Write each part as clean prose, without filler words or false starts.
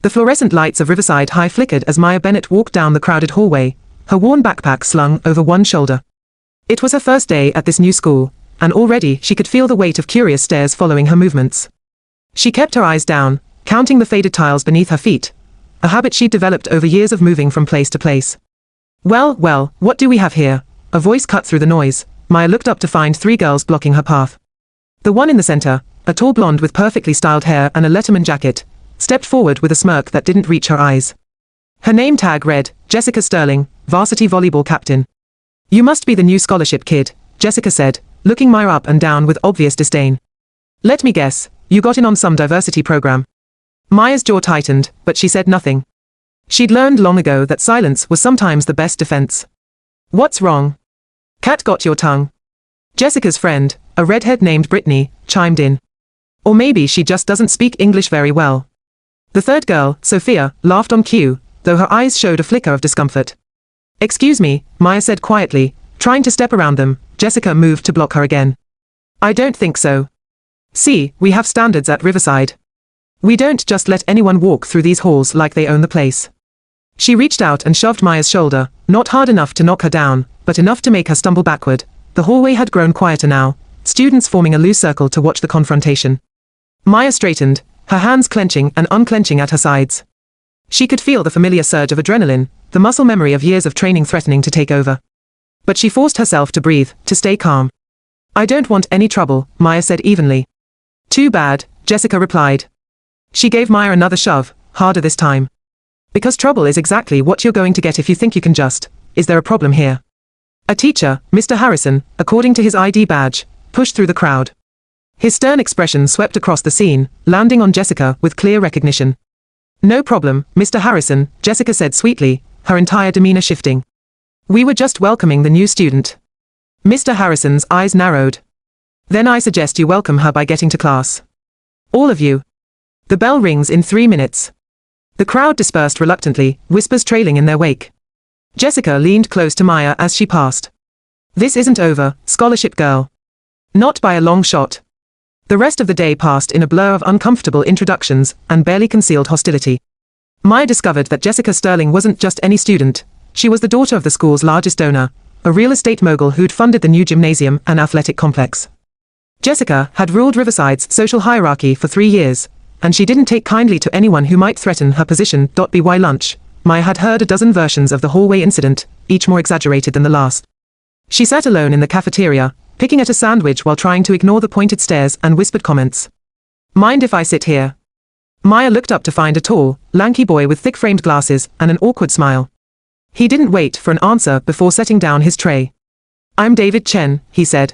The fluorescent lights of Riverside High flickered as Maya Bennett walked down the crowded hallway, her worn backpack slung over one shoulder. It was her first day at this new school, and already she could feel the weight of curious stares following her movements. She kept her eyes down, counting the faded tiles beneath her feet, a habit she'd developed over years of moving from place to place. Well, well, what do we have here? A voice cut through the noise. Maya looked up to find 3 girls blocking her path. The one in the center, a tall blonde with perfectly styled hair and a Letterman jacket, stepped forward with a smirk that didn't reach her eyes. Her name tag read, Jessica Sterling, varsity volleyball captain. You must be the new scholarship kid, Jessica said, looking Maya up and down with obvious disdain. Let me guess, you got in on some diversity program. Maya's jaw tightened, but she said nothing. She'd learned long ago that silence was sometimes the best defense. What's wrong? Cat got your tongue? Jessica's friend, a redhead named Brittany, chimed in. Or maybe she just doesn't speak English very well. The third girl, Sophia, laughed on cue, though her eyes showed a flicker of discomfort. Excuse me, Maya said quietly, trying to step around them. Jessica moved to block her again. I don't think so. See, we have standards at Riverside. We don't just let anyone walk through these halls like they own the place. She reached out and shoved Maya's shoulder, not hard enough to knock her down, but enough to make her stumble backward. The hallway had grown quieter now, students forming a loose circle to watch the confrontation. Maya straightened, her hands clenching and unclenching at her sides. She could feel the familiar surge of adrenaline, the muscle memory of years of training threatening to take over. But she forced herself to breathe, to stay calm. I don't want any trouble, Maya said evenly. Too bad, Jessica replied. She gave Maya another shove, harder this time. Because trouble is exactly what you're going to get if you think you can just. Is there a problem here? A teacher, Mr. Harrison, according to his ID badge, pushed through the crowd. His stern expression swept across the scene, landing on Jessica with clear recognition. No problem, Mr. Harrison, Jessica said sweetly, her entire demeanor shifting. We were just welcoming the new student. Mr. Harrison's eyes narrowed. Then I suggest you welcome her by getting to class. All of you. The bell rings in 3 minutes. The crowd dispersed reluctantly, whispers trailing in their wake. Jessica leaned close to Maya as she passed. This isn't over, scholarship girl. Not by a long shot. The rest of the day passed in a blur of uncomfortable introductions and barely concealed hostility. Maya discovered that Jessica Sterling wasn't just any student, she was the daughter of the school's largest donor, a real estate mogul who'd funded the new gymnasium and athletic complex. Jessica had ruled Riverside's social hierarchy for 3 years, and she didn't take kindly to anyone who might threaten her position. By lunch, Maya had heard a dozen versions of the hallway incident, each more exaggerated than the last. She sat alone in the cafeteria, picking at a sandwich while trying to ignore the pointed stares and whispered comments. Mind if I sit here? Maya looked up to find a tall, lanky boy with thick-framed glasses and an awkward smile. He didn't wait for an answer before setting down his tray. I'm David Chen, he said.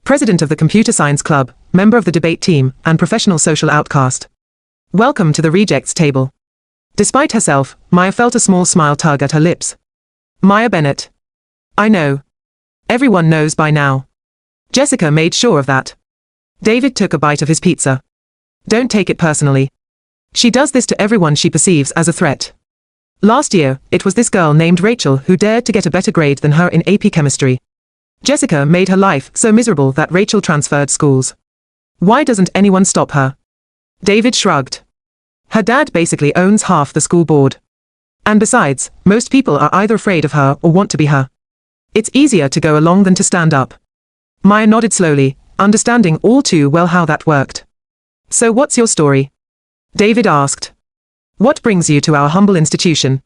President of the Computer Science Club, member of the debate team, and professional social outcast. Welcome to the rejects table. Despite herself, Maya felt a small smile tug at her lips. Maya Bennett. I know. Everyone knows by now. Jessica made sure of that. David took a bite of his pizza. Don't take it personally. She does this to everyone she perceives as a threat. Last year, it was this girl named Rachel who dared to get a better grade than her in AP chemistry. Jessica made her life so miserable that Rachel transferred schools. Why doesn't anyone stop her? David shrugged. Her dad basically owns half the school board. And besides, most people are either afraid of her or want to be her. It's easier to go along than to stand up. Maya nodded slowly, understanding all too well how that worked. So what's your story? David asked. What brings you to our humble institution?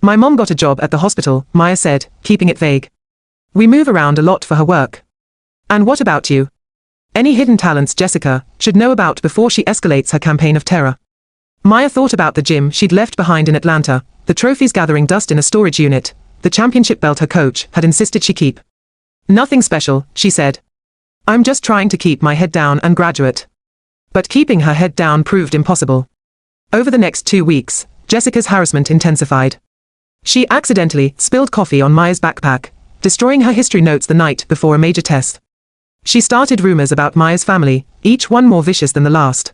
My mom got a job at the hospital, Maya said, keeping it vague. We move around a lot for her work. And what about you? Any hidden talents Jessica should know about before she escalates her campaign of terror? Maya thought about the gym she'd left behind in Atlanta, the trophies gathering dust in a storage unit, the championship belt her coach had insisted she keep. Nothing special, she said. I'm just trying to keep my head down and graduate. But keeping her head down proved impossible. Over the next 2 weeks, Jessica's harassment intensified. She accidentally spilled coffee on Maya's backpack, destroying her history notes the night before a major test. She started rumors about Maya's family, each one more vicious than the last.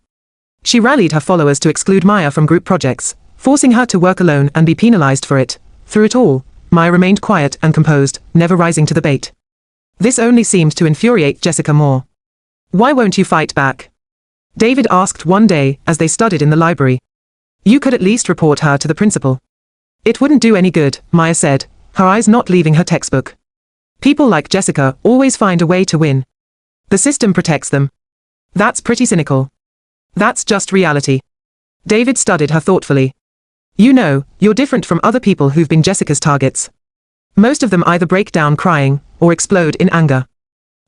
She rallied her followers to exclude Maya from group projects, forcing her to work alone and be penalized for it. Through it all, Maya remained quiet and composed, never rising to the bait. This only seemed to infuriate Jessica more. Why won't you fight back? David asked one day as they studied in the library. You could at least report her to the principal. It wouldn't do any good, Maya said, her eyes not leaving her textbook. People like Jessica always find a way to win. The system protects them. That's pretty cynical. That's just reality. David studied her thoughtfully. You know, you're different from other people who've been Jessica's targets. Most of them either break down crying, or explode in anger.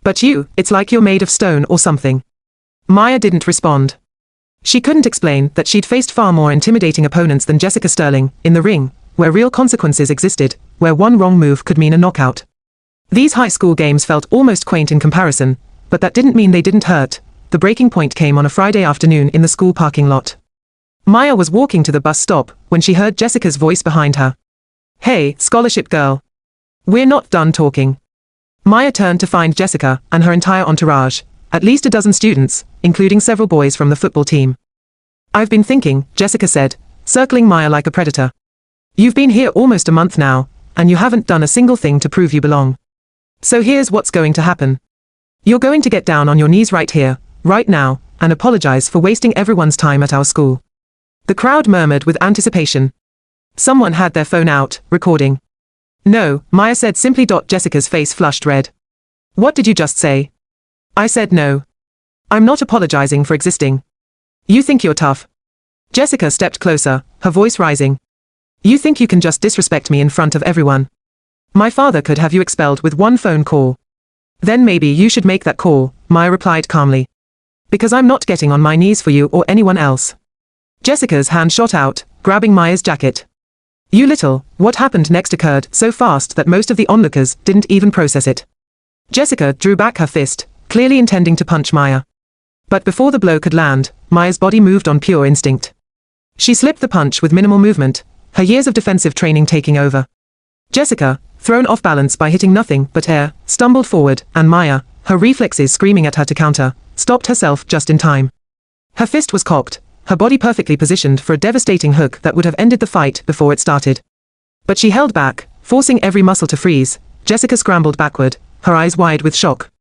But you, it's like you're made of stone or something. Maya didn't respond. She couldn't explain that she'd faced far more intimidating opponents than Jessica Sterling, in the ring, where real consequences existed, where one wrong move could mean a knockout. These high school games felt almost quaint in comparison, but that didn't mean they didn't hurt. The breaking point came on a Friday afternoon in the school parking lot. Maya was walking to the bus stop when she heard Jessica's voice behind her. Hey, scholarship girl. We're not done talking. Maya turned to find Jessica and her entire entourage, at least a dozen students, including several boys from the football team. I've been thinking, Jessica said, circling Maya like a predator. You've been here almost a month now, and you haven't done a single thing to prove you belong. So here's what's going to happen. You're going to get down on your knees right here, right now, and apologize for wasting everyone's time at our school. The crowd murmured with anticipation. Someone had their phone out, recording. No, Maya said simply. Jessica's face flushed red. What did you just say? I said no. I'm not apologizing for existing. You think you're tough. Jessica stepped closer, her voice rising. You think you can just disrespect me in front of everyone? My father could have you expelled with one phone call. Then maybe you should make that call, Maya replied calmly. Because I'm not getting on my knees for you or anyone else. Jessica's hand shot out, grabbing Maya's jacket. You little, what happened next occurred so fast that most of the onlookers didn't even process it. Jessica drew back her fist, clearly intending to punch Maya. But before the blow could land, Maya's body moved on pure instinct. She slipped the punch with minimal movement, her years of defensive training taking over. Jessica, thrown off balance by hitting nothing but air, stumbled forward, and Maya, her reflexes screaming at her to counter, stopped herself just in time. Her fist was cocked, her body perfectly positioned for a devastating hook that would have ended the fight before it started. But she held back, forcing every muscle to freeze. Jessica scrambled backward, her eyes wide with shock.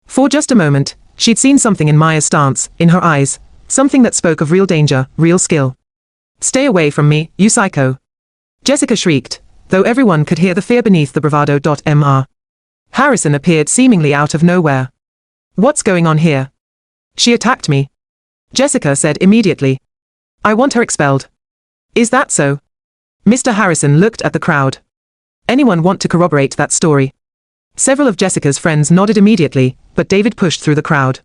For just a moment, she'd seen something in Maya's stance, in her eyes, something that spoke of real danger, real skill. Stay away from me, you psycho. Jessica shrieked, though everyone could hear the fear beneath the bravado. Mr. Harrison appeared seemingly out of nowhere. What's going on here? She attacked me. Jessica said immediately. I want her expelled. Is that so? Mr. Harrison looked at the crowd. Anyone want to corroborate that story? Several of Jessica's friends nodded immediately, but David pushed through the crowd.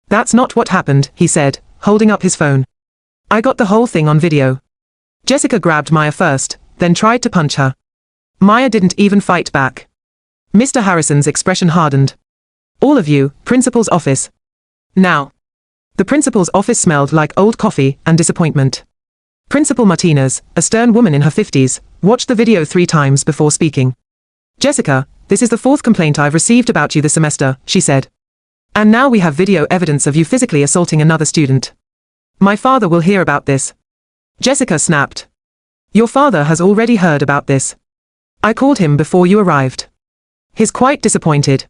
That's not what happened, he said, holding up his phone. I got the whole thing on video. Jessica grabbed Maya first, then tried to punch her. Maya didn't even fight back. Mr. Harrison's expression hardened. All of you, principal's office. Now. The principal's office smelled like old coffee and disappointment. Principal Martinez, a stern woman in her 50s, watched the video 3 times before speaking. Jessica, this is the 4th complaint I've received about you this semester, she said. And now we have video evidence of you physically assaulting another student. My father will hear about this. Jessica snapped. Your father has already heard about this. I called him before you arrived. He's quite disappointed.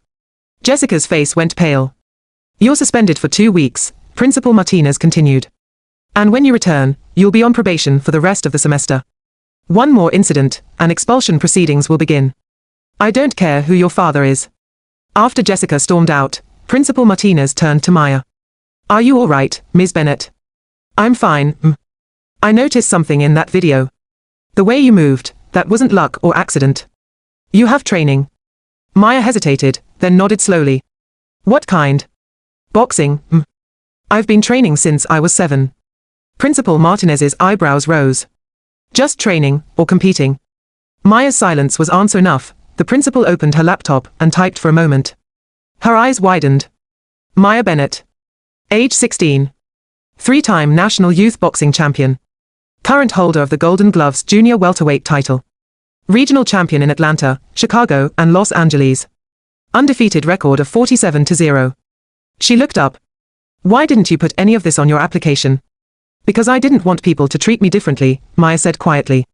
Jessica's face went pale. You're suspended for 2 weeks, Principal Martinez continued. And when you return, you'll be on probation for the rest of the semester. One more incident, and expulsion proceedings will begin. I don't care who your father is. After Jessica stormed out, Principal Martinez turned to Maya. Are you all right, Ms. Bennett? I'm fine. I noticed something in that video. The way you moved, that wasn't luck or accident. You have training. Maya hesitated, then nodded slowly. What kind? Boxing. I've been training since I was 7. Principal Martinez's eyebrows rose. Just training, or competing? Maya's silence was answer enough. The principal opened her laptop and typed for a moment. Her eyes widened. Maya Bennett. Age 16. 3-time national youth boxing champion. Current holder of the Golden Gloves junior welterweight title. Regional champion in Atlanta, Chicago, and Los Angeles. Undefeated record of 47-0. She looked up. Why didn't you put any of this on your application? Because I didn't want people to treat me differently, Maya said quietly.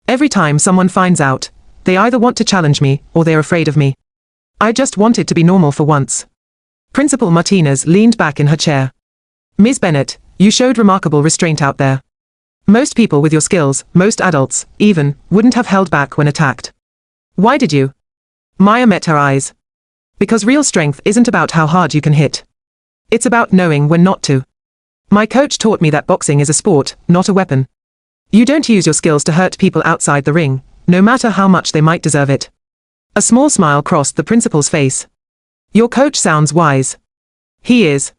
Every time someone finds out, they either want to challenge me, or they're afraid of me. I just wanted to be normal for once. Principal Martinez leaned back in her chair. Ms. Bennett, you showed remarkable restraint out there. Most people with your skills, most adults, even, wouldn't have held back when attacked. Why did you? Maya met her eyes. Because real strength isn't about how hard you can hit. It's about knowing when not to. My coach taught me that boxing is a sport, not a weapon. You don't use your skills to hurt people outside the ring, no matter how much they might deserve it. A small smile crossed the principal's face. Your coach sounds wise. He is.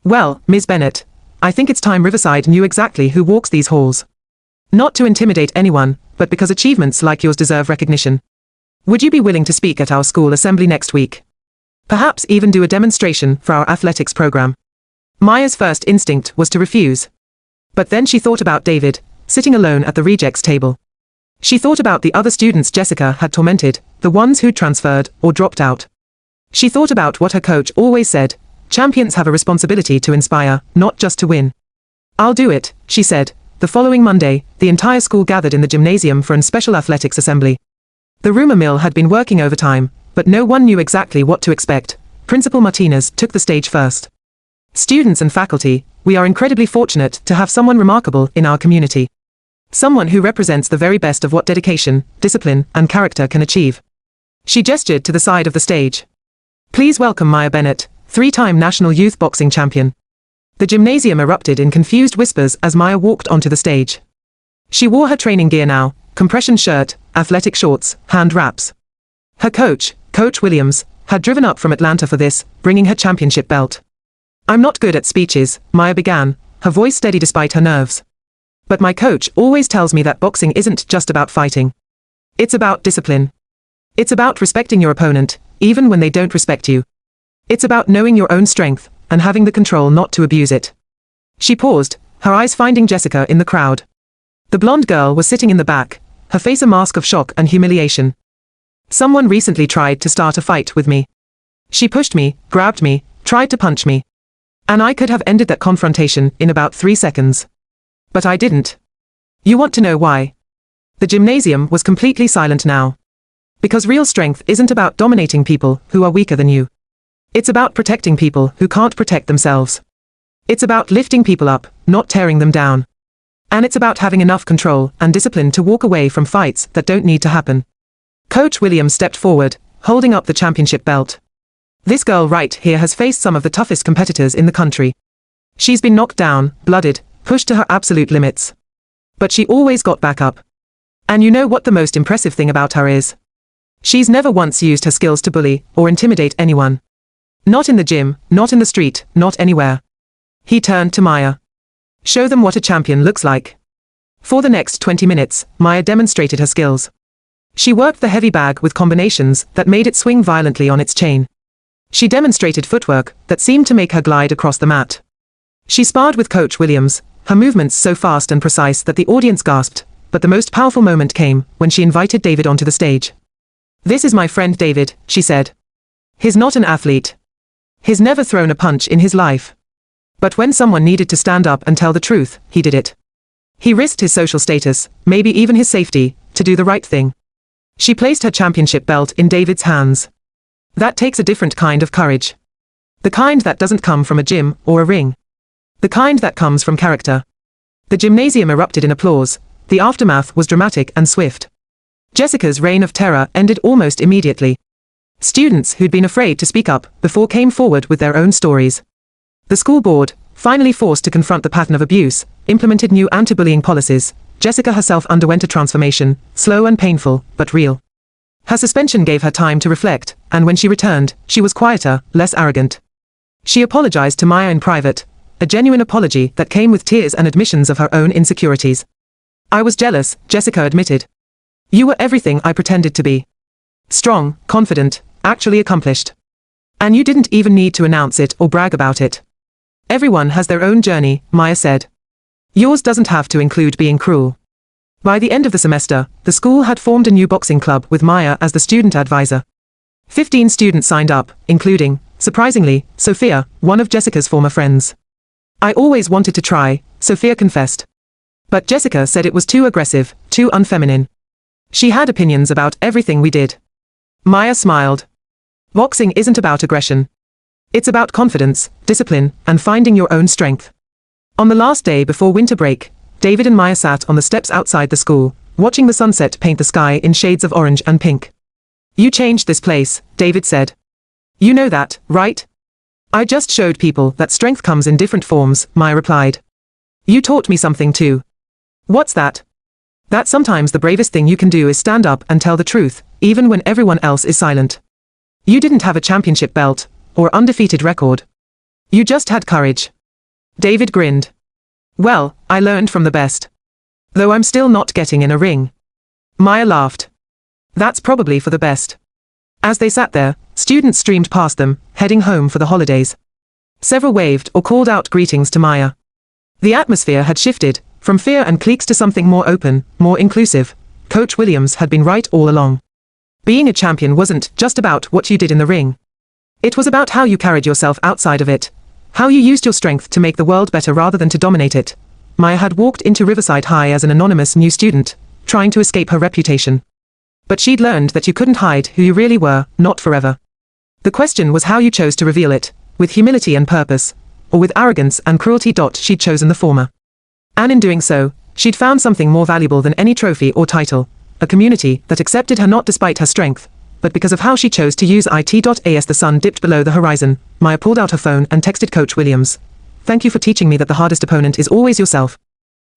Well, Ms. Bennett, I think it's time Riverside knew exactly who walks these halls. Not to intimidate anyone, but because achievements like yours deserve recognition. Would you be willing to speak at our school assembly next week? Perhaps even do a demonstration for our athletics program. Maya's first instinct was to refuse. But then she thought about David, sitting alone at the rejects table. She thought about the other students Jessica had tormented, the ones who'd transferred or dropped out. She thought about what her coach always said, champions have a responsibility to inspire, not just to win. I'll do it, she said. The following Monday, the entire school gathered in the gymnasium for an special athletics assembly. The rumor mill had been working overtime, but no one knew exactly what to expect. Principal Martinez took the stage first. Students and faculty, we are incredibly fortunate to have someone remarkable in our community. Someone who represents the very best of what dedication, discipline, and character can achieve. She gestured to the side of the stage. Please welcome Maya Bennett, 3-time national youth boxing champion. The gymnasium erupted in confused whispers as Maya walked onto the stage. She wore her training gear now, compression shirt, athletic shorts, hand wraps. Her coach, Coach Williams, had driven up from Atlanta for this, bringing her championship belt. I'm not good at speeches, Maya began, her voice steady despite her nerves. But my coach always tells me that boxing isn't just about fighting. It's about discipline. It's about respecting your opponent, even when they don't respect you. It's about knowing your own strength, and having the control not to abuse it. She paused, her eyes finding Jessica in the crowd. The blonde girl was sitting in the back, her face a mask of shock and humiliation. Someone recently tried to start a fight with me. She pushed me, grabbed me, tried to punch me. And I could have ended that confrontation in about 3 seconds. But I didn't. You want to know why? The gymnasium was completely silent now. Because real strength isn't about dominating people who are weaker than you. It's about protecting people who can't protect themselves. It's about lifting people up, not tearing them down. And it's about having enough control and discipline to walk away from fights that don't need to happen. Coach Williams stepped forward, holding up the championship belt. This girl right here has faced some of the toughest competitors in the country. She's been knocked down, blooded, pushed to her absolute limits. But she always got back up. And you know what the most impressive thing about her is? She's never once used her skills to bully or intimidate anyone. Not in the gym, not in the street, not anywhere. He turned to Maya. Show them what a champion looks like. For the next 20 minutes, Maya demonstrated her skills. She worked the heavy bag with combinations that made it swing violently on its chain. She demonstrated footwork that seemed to make her glide across the mat. She sparred with Coach Williams, her movements so fast and precise that the audience gasped, but the most powerful moment came when she invited David onto the stage. This is my friend David, she said. He's not an athlete. He's never thrown a punch in his life. But when someone needed to stand up and tell the truth, he did it. He risked his social status, maybe even his safety, to do the right thing. She placed her championship belt in David's hands. That takes a different kind of courage. The kind that doesn't come from a gym or a ring. The kind that comes from character. The gymnasium erupted in applause. The aftermath was dramatic and swift. Jessica's reign of terror ended almost immediately. Students who'd been afraid to speak up before came forward with their own stories. The school board, finally forced to confront the pattern of abuse, implemented new anti-bullying policies. Jessica herself underwent a transformation, slow and painful, but real. Her suspension gave her time to reflect, and when she returned, she was quieter, less arrogant. She apologized to Maya in private, a genuine apology that came with tears and admissions of her own insecurities. I was jealous, Jessica admitted. You were everything I pretended to be. Strong, confident, actually accomplished. And you didn't even need to announce it or brag about it. Everyone has their own journey, Maya said. Yours doesn't have to include being cruel. By the end of the semester, the school had formed a new boxing club with Maya as the student advisor. 15 students signed up, including, surprisingly, Sophia, one of Jessica's former friends. I always wanted to try, Sophia confessed. But Jessica said it was too aggressive, too unfeminine. She had opinions about everything we did. Maya smiled. Boxing isn't about aggression. It's about confidence, discipline, and finding your own strength. On the last day before winter break, David and Maya sat on the steps outside the school, watching the sunset paint the sky in shades of orange and pink. You changed this place, David said. You know that, right? I just showed people that strength comes in different forms, Maya replied. You taught me something too. What's that? That sometimes the bravest thing you can do is stand up and tell the truth, even when everyone else is silent. You didn't have a championship belt, or undefeated record. You just had courage. David grinned. Well, I learned from the best. Though I'm still not getting in a ring. Maya laughed. That's probably for the best. As they sat there, students streamed past them, heading home for the holidays. Several waved or called out greetings to Maya. The atmosphere had shifted, from fear and cliques to something more open, more inclusive. Coach Williams had been right all along. Being a champion wasn't just about what you did in the ring. It was about how you carried yourself outside of it. How you used your strength to make the world better rather than to dominate it. Maya had walked into Riverside High as an anonymous new student, trying to escape her reputation. But she'd learned that you couldn't hide who you really were, not forever. The question was how you chose to reveal it, with humility and purpose, or with arrogance and cruelty. She'd chosen the former. And in doing so, she'd found something more valuable than any trophy or title, a community that accepted her not despite her strength, but because of how she chose to use it. As the sun dipped below the horizon, Maya pulled out her phone and texted Coach Williams. Thank you for teaching me that the hardest opponent is always yourself.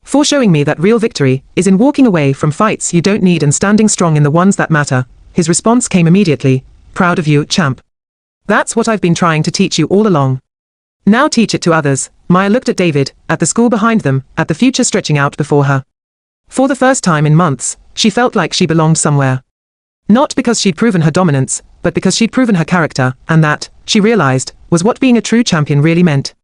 For showing me that real victory is in walking away from fights you don't need and standing strong in the ones that matter. His response came immediately. Proud of you, champ. That's what I've been trying to teach you all along. Now teach it to others. Maya looked at David, at the school behind them, at the future stretching out before her. For the first time in months, she felt like she belonged somewhere. Not because she'd proven her dominance, but because she'd proven her character, and that, she realized, was what being a true champion really meant.